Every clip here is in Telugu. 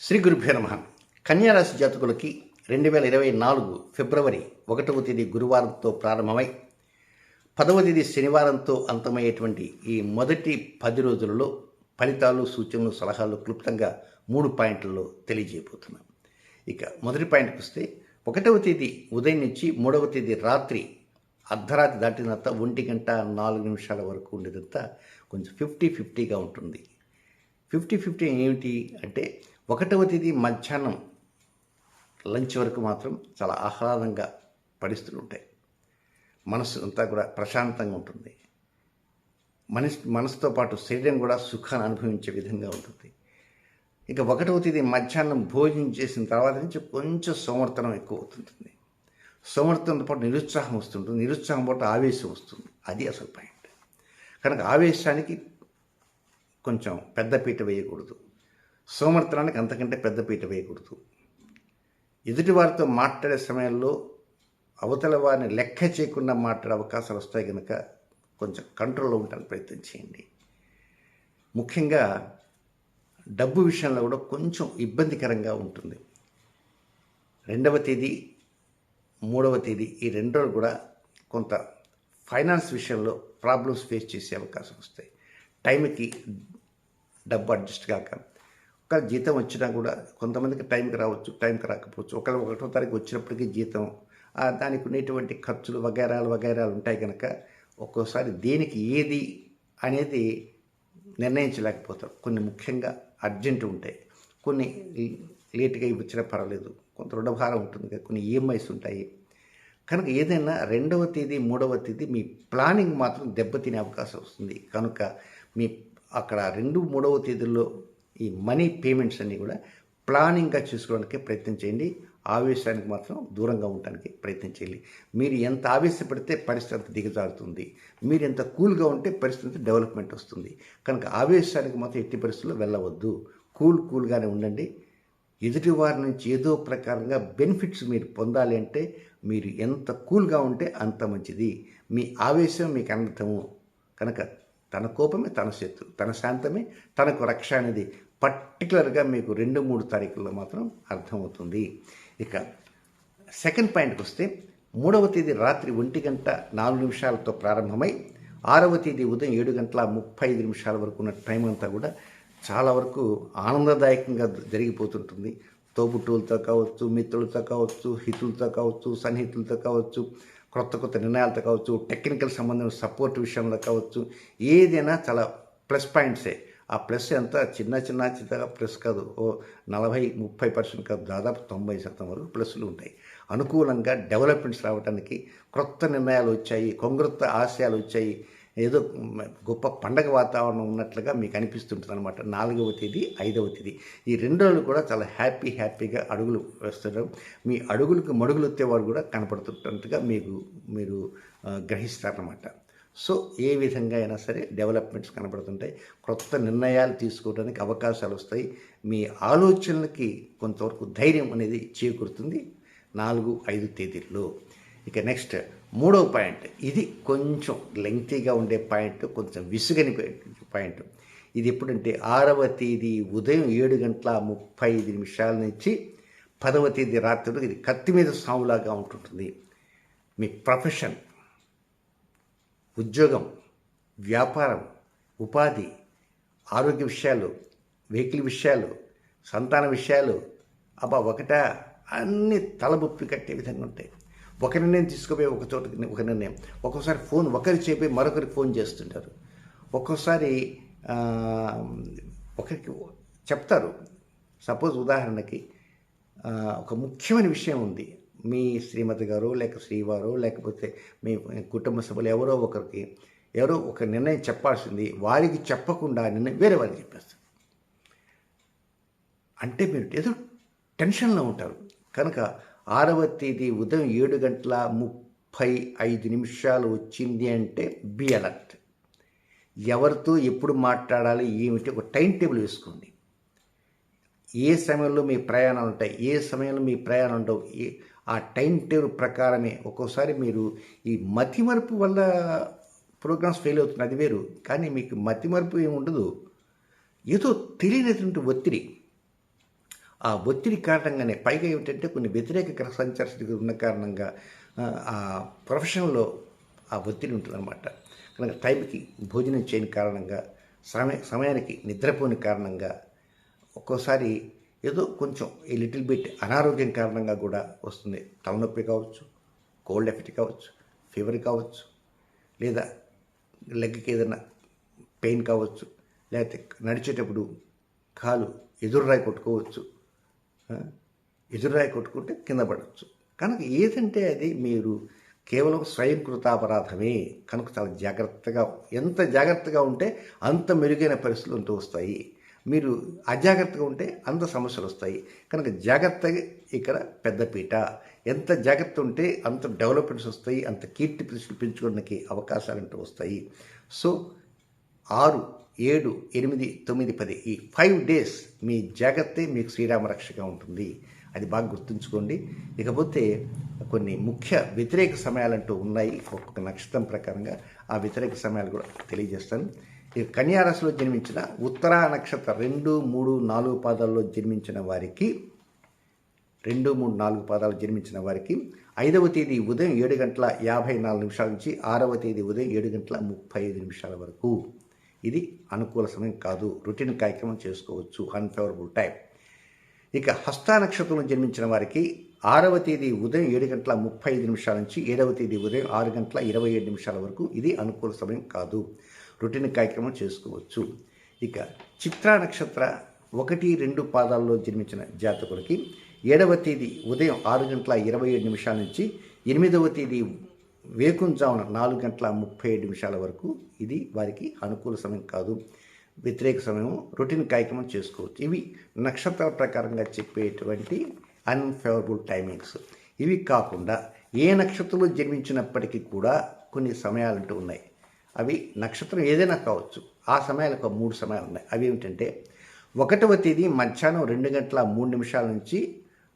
శ్రీ గురుభ్యో నమః. కన్యారాశి జాతకులకి 2024 ఫిబ్రవరి 1వ తేదీ గురువారంతో ప్రారంభమై 10వ తేదీ శనివారంతో అంతమయ్యేటువంటి ఈ మొదటి 10 రోజులలో ఫలితాలు, సూచనలు, సలహాలు క్లుప్తంగా 3 పాయింట్లలో తెలియజేయబోతున్నాం. ఇక మొదటి పాయింట్కి వస్తే 1వ తేదీ ఉదయం నుంచి 3వ తేదీ రాత్రి అర్ధరాత్రి దాటినంత 1:04 వరకు ఉండేదంతా కొంచెం 50-50గా ఉంటుంది. 50-50 ఏమిటి అంటే 1వ తేదీ మధ్యాహ్నం లంచ్ వరకు మాత్రం చాలా ఆహ్లాదంగా పరిస్థితులు ఉంటాయి. మనసు అంతా కూడా ప్రశాంతంగా ఉంటుంది. మనసుతో పాటు శరీరం కూడా సుఖాన్ని అనుభవించే విధంగా ఉంటుంది. ఇక 1వ తేదీ మధ్యాహ్నం భోజనం చేసిన తర్వాత నుంచి కొంచెం సోమర్థనం ఎక్కువ అవుతుంటుంది. సోమర్థంతో పాటు నిరుత్సాహం వస్తుంటుంది. నిరుత్సాహం పాటు ఆవేశం వస్తుంది. అది అసలు పాయింట్. కనుక ఆవేశానికి కొంచెం పెద్దపీట వేయకూడదు. సోమర్థనానికి అంతకంటే పెద్దపీట వేయకూడదు. ఎదుటివారితో మాట్లాడే సమయంలో అవతల వారిని లెక్క చేయకుండా మాట్లాడే అవకాశాలు వస్తాయి కనుక కొంచెం కంట్రోల్లో ఉండడానికి ప్రయత్నం చేయండి. ముఖ్యంగా డబ్బు విషయంలో కూడా కొంచెం ఇబ్బందికరంగా ఉంటుంది. 2వ తేదీ 3వ తేదీ ఈ 2 రోజులు కూడా కొంత ఫైనాన్స్ విషయంలో ప్రాబ్లమ్స్ ఫేస్ చేసే అవకాశం వస్తాయి. టైంకి డబ్బు అడ్జస్ట్ కాక ఒక జీతం వచ్చినా కూడా కొంతమందికి టైంకి రావచ్చు, టైంకి రాకపోవచ్చు. 1వ తారీఖు వచ్చినప్పటికీ జీతం దానికి ఉండేటువంటి ఖర్చులు వగైరాలు ఉంటాయి కనుక ఒక్కోసారి దేనికి ఏది అనేది నిర్ణయించలేకపోతారు. కొన్ని ముఖ్యంగా అర్జెంటు ఉంటాయి, కొన్ని లేట్గా ఇచ్చినా పర్వాలేదు, కొంత రుణభారం ఉంటుంది కదా, కొన్ని ఈఎంఐస్ ఉంటాయి. కనుక ఏదైనా 2వ తేదీ 3వ తేదీ మీ ప్లానింగ్ మాత్రం దెబ్బతినే అవకాశం వస్తుంది. కనుక మీ అక్కడ 2, 3వ తేదీల్లో ఈ మనీ పేమెంట్స్ అన్నీ కూడా ప్లానింగ్గా చేసుకోవడానికి ప్రయత్నం చేయండి. ఆవేశానికి మాత్రం దూరంగా ఉండడానికి ప్రయత్నం చేయాలి. మీరు ఎంత ఆవేశపడితే పరిస్థితి అంత దిగజారుతుంది. మీరు ఎంత కూల్గా ఉంటే పరిస్థితి డెవలప్మెంట్ వస్తుంది. కనుక ఆవేశానికి మాత్రం ఎట్టి పరిస్థితుల్లో వెళ్ళవద్దు. కూల్గానే ఉండండి. ఎదుటి వారి నుంచి ఏదో ప్రకారంగా బెనిఫిట్స్ మీరు పొందాలి అంటే మీరు ఎంత కూల్గా ఉంటే అంత మంచిది. మీ ఆవేశం మీకు అనర్థము. కనుక తన కోపమే తన శత్రు, తన శాంతమే తనకు రక్ష అనేది పర్టికులర్గా మీకు 2, 3 తారీఖుల్లో మాత్రం అర్థమవుతుంది. ఇక సెకండ్ పాయింట్కి వస్తే 3వ తేదీ రాత్రి 1:04 ప్రారంభమై 6వ తేదీ ఉదయం 7:35 వరకు ఉన్న టైం అంతా కూడా చాలా వరకు ఆనందదాయకంగా జరిగిపోతుంటుంది. తోబుట్టువులతో కావచ్చు, మిత్రులతో కావచ్చు, హితులతో కావచ్చు, సన్నిహితులతో కావచ్చు, కొత్త నిర్ణయాలతో కావచ్చు, టెక్నికల్ సంబంధం సపోర్ట్ విషయంలో కావచ్చు, ఏదైనా చాలా ప్లస్ పాయింట్సే. ఆ ప్లస్ ఎంత చిన్నగా ప్లస్ కాదు, 40-30% కాదు, దాదాపు 90% వరకు ప్లస్లు ఉంటాయి. అనుకూలంగా డెవలప్మెంట్స్ రావడానికి కొత్త నిర్ణయాలు వచ్చాయి, కొంగృత ఆశయాలు వచ్చాయి. ఏదో గొప్ప పండగ వాతావరణం ఉన్నట్లుగా మీకు అనిపిస్తుంటుంది అనమాట. 4వ తేదీ 5వ తేదీ ఈ 2 రోజులు కూడా చాలా హ్యాపీగా అడుగులు వేస్తున్నారు. మీ అడుగులకు మడుగులు ఎత్తేవారు కూడా కనపడుతున్నట్టుగా మీరు గ్రహిస్తారన్నమాట. సో ఏ విధంగా అయినా సరే డెవలప్మెంట్స్ కనపడుతుంటాయి. కొత్త నిర్ణయాలు తీసుకోవడానికి అవకాశాలు వస్తాయి. మీ ఆలోచనలకి కొంతవరకు ధైర్యం అనేది చేకూరుతుంది 4-5 తేదీల్లో. ఇక నెక్స్ట్ 3వ పాయింట్, ఇది కొంచెం లెంగ్తీగా ఉండే పాయింట్, కొంచెం విసుగని పాయింట్. ఇది ఎప్పుడంటే 6వ తేదీ ఉదయం 7:35 నుంచి 10వ తేదీ రాత్రి ఇది కత్తి మీద సాములాగా ఉంటుంటుంది. మీ ప్రొఫెషన్, ఉద్యోగం, వ్యాపారం, ఉపాధి, ఆరోగ్య విషయాలు, వెహికల్ విషయాలు, సంతాన విషయాలు, అన్నీ తలబొప్పి కట్టే విధంగా ఉంటాయి. ఒక నిర్ణయం తీసుకుపోయి ఒక చోటకి ఒక నిర్ణయం, ఒక్కోసారి ఫోన్ ఒకరికి చెప్పి మరొకరికి ఫోన్ చేస్తుంటారు. ఒక్కోసారి ఒకరికి చెప్తారు. సపోజ్ ఉదాహరణకి ఒక ముఖ్యమైన విషయం ఉంది, మీ శ్రీమతి గారు లేక శ్రీవారు లేకపోతే మీ కుటుంబ సభ్యులు ఎవరో ఒక నిర్ణయం చెప్పాల్సింది, వారికి చెప్పకుండా నిర్ణయం వేరే వారికి చెప్పేస్తారు. అంటే మీరు ఏదో టెన్షన్లో ఉంటారు. కనుక 6వ తేదీ ఉదయం 7:35 వచ్చింది అంటే బీ అలర్ట్. ఎవరితో ఎప్పుడు మాట్లాడాలి ఏమిటి ఒక టైం టేబుల్ వేసుకోండి. ఏ సమయంలో మీ ప్రయాణాలు ఉంటాయి, ఏ సమయంలో మీ ప్రయాణం ఉండవు, ఆ టైం టేబుల్ ప్రకారమే. ఒక్కోసారి మీరు ఈ మతిమరుపు వల్ల ప్రోగ్రామ్స్ ఫెయిల్ అవుతుంది, అది వేరు. కానీ మీకు మతిమరుపు ఏమి ఉండదు, ఏదో తెలియనటువంటి ఒత్తిడి. ఆ ఒత్తిడి కారణంగానే పైగా ఏమిటంటే కొన్ని వ్యతిరేక గ్రహ సంచార స్థితిగతులు ఉన్న కారణంగా ఆ ప్రొఫెషన్‌లో ఆ ఒత్తిడి ఉంటుందన్నమాట. కనుక టైంకి భోజనం చేయని కారణంగా, సమయానికి నిద్రపోని కారణంగా, ఒక్కోసారి ఏదో కొంచెం ఈ లిటిల్ బిట్ అనారోగ్యం కారణంగా కూడా వస్తుంది. తలనొప్పి కావచ్చు, కోల్డ్ ఎఫెక్ట్ కావచ్చు, ఫీవర్ కావచ్చు, లేదా లెగ్‌కి ఏదైనా పెయిన్ కావచ్చు, లేకపోతే నడిచేటప్పుడు కాలు ఎదురురాయి కొట్టుకోవచ్చు. ఎదురురాయి కొట్టుకుంటే కింద పడవచ్చు. కనుక ఏదంటే అది మీరు కేవలం స్వయంకృతాపరాధమే. కనుక చాలా జాగ్రత్తగా, ఎంత జాగ్రత్తగా ఉంటే అంత మెరుగైన పరిస్థితులు ఉంటూ వస్తాయి. మీరు అజాగ్రత్తగా ఉంటే అంత సమస్యలు వస్తాయి. కనుక జాగ్రత్తగా ఇక్కడ పెద్దపీట. ఎంత జాగ్రత్త ఉంటే అంత డెవలప్మెంట్స్ వస్తాయి, అంత కీర్తి ప్రతిష్టలు పెంచుకోవడానికి అవకాశాలు అంటూ వస్తాయి. సో 6, 7, 8, 9, 10 ఈ 5 డేస్ మీ జాగ్రత్తే మీకు శ్రీరామ రక్షగా ఉంటుంది. అది బాగా గుర్తుంచుకోండి. ఇకపోతే కొన్ని ముఖ్య వ్యతిరేక సమయాలంటూ ఉన్నాయి ఒక్కొక్క నక్షత్రం ప్రకారంగా. ఆ వ్యతిరేక సమయాలు కూడా తెలియజేస్తాను. ఈ కన్యా రాశిలో జన్మించిన ఉత్తరా నక్షత్ర 2, 3, 4 పాదాల్లో జన్మించిన వారికి 2, 3, 4 పాదాలు జన్మించిన వారికి 5వ తేదీ ఉదయం 7:54 నుంచి 6వ తేదీ ఉదయం 7:35 వరకు ఇది అనుకూల సమయం కాదు. రొటీన్ కార్యక్రమం చేసుకోవచ్చు. Unfavourable time. ఇక హస్త నక్షత్రంలో జన్మించిన వారికి 6వ తేదీ ఉదయం 7:35 నుంచి 7వ తేదీ ఉదయం 6:27 వరకు ఇది అనుకూల సమయం కాదు. రొటీన్ కార్యక్రమం చేసుకోవచ్చు. ఇక చిత్రా నక్షత్ర 1, 2 పాదాల్లో జన్మించిన జాతకులకి 7వ తేదీ ఉదయం 6:27 నుంచి 8వ తేదీ వేకుంజామున 4:37 వరకు ఇది వారికి అనుకూల సమయం కాదు. వ్యతిరేక సమయం. రొటీన్ కార్యక్రమం చేసుకోవచ్చు. ఇవి నక్షత్రాల ప్రకారంగా చెప్పేటువంటి అన్ఫేవరబుల్ టైమింగ్స్. ఇవి కాకుండా ఏ నక్షత్రంలో జన్మించినప్పటికీ కూడా కొన్ని సమయాలంటూ ఉన్నాయి. అవి నక్షత్రం ఏదైనా కావచ్చు. ఆ సమయాలకు 3 సమయాలు ఉన్నాయి. అవి ఏమిటంటే 1వ తేదీ మధ్యాహ్నం 2:03 నుంచి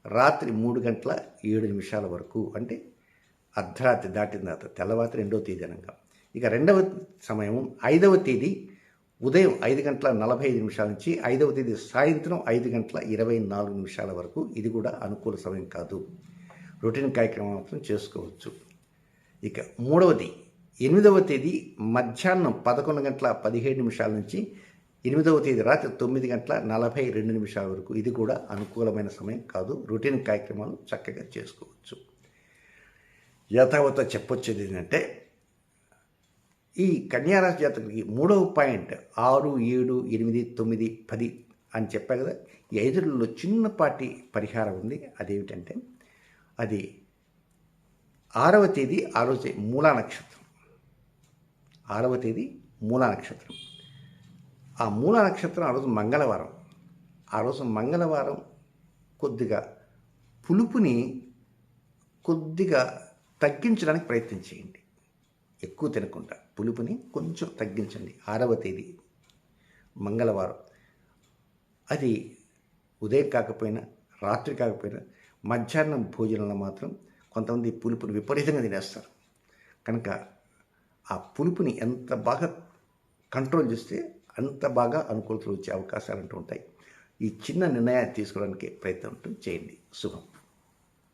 రాత్రి 3:07 వరకు, అంటే అర్ధరాత్రి దాటిన తర్వాత తెల్లవారి 2వ తేదీ అనగా. ఇక 2వ సమయం 5వ తేదీ ఉదయం 5:45 నుంచి 5వ తేదీ సాయంత్రం 5:24 వరకు ఇది కూడా అనుకూల సమయం కాదు. రొటీన్ కార్యక్రమం మాత్రం చేసుకోవచ్చు. ఇక 3వది 8వ తేదీ మధ్యాహ్నం 11:17 నుంచి 8వ తేదీ రాత్రి 9:42 వరకు ఇది కూడా అనుకూలమైన సమయం కాదు. రొటీన్ కార్యక్రమాలు చక్కగా చేసుకోవచ్చు. యథావత చెప్పొచ్చేది ఏంటంటే ఈ కన్యారాశి జాతకులకి 3వ పాయింట్ 6, 7, 8, 9, 10 అని చెప్పా కదా. ఈ 5లలో చిన్నపాటి పరిహారం ఉంది. అదేమిటంటే అది 6వ తేదీ ఆ రోజే మూలా నక్షత్రం. 6వ తేదీ మూలా నక్షత్రం. ఆ మూలా నక్షత్రం ఆ రోజు మంగళవారం. ఆ రోజు మంగళవారం కొద్దిగా పులుపుని కొద్దిగా తగ్గించడానికి ప్రయత్నం చేయండి. ఎక్కువ తినకుండా పులుపుని కొంచెం తగ్గించండి. 6వ తేదీ మంగళవారం. అది ఉదయం కాకపోయినా, రాత్రి కాకపోయినా, మధ్యాహ్నం భోజనంలో మాత్రం కొంతమంది పులుపుని విపరీతంగా తినేస్తారు. కనుక ఆ పులుపుని ఎంత బాగా కంట్రోల్ చేస్తే అంత బాగా అనుకూలతలు వచ్చే అవకాశాలు అంటూ ఉంటాయి. ఈ చిన్న నిర్ణయాన్ని తీసుకోవడానికి ప్రయత్నం చేయండి. శుభం.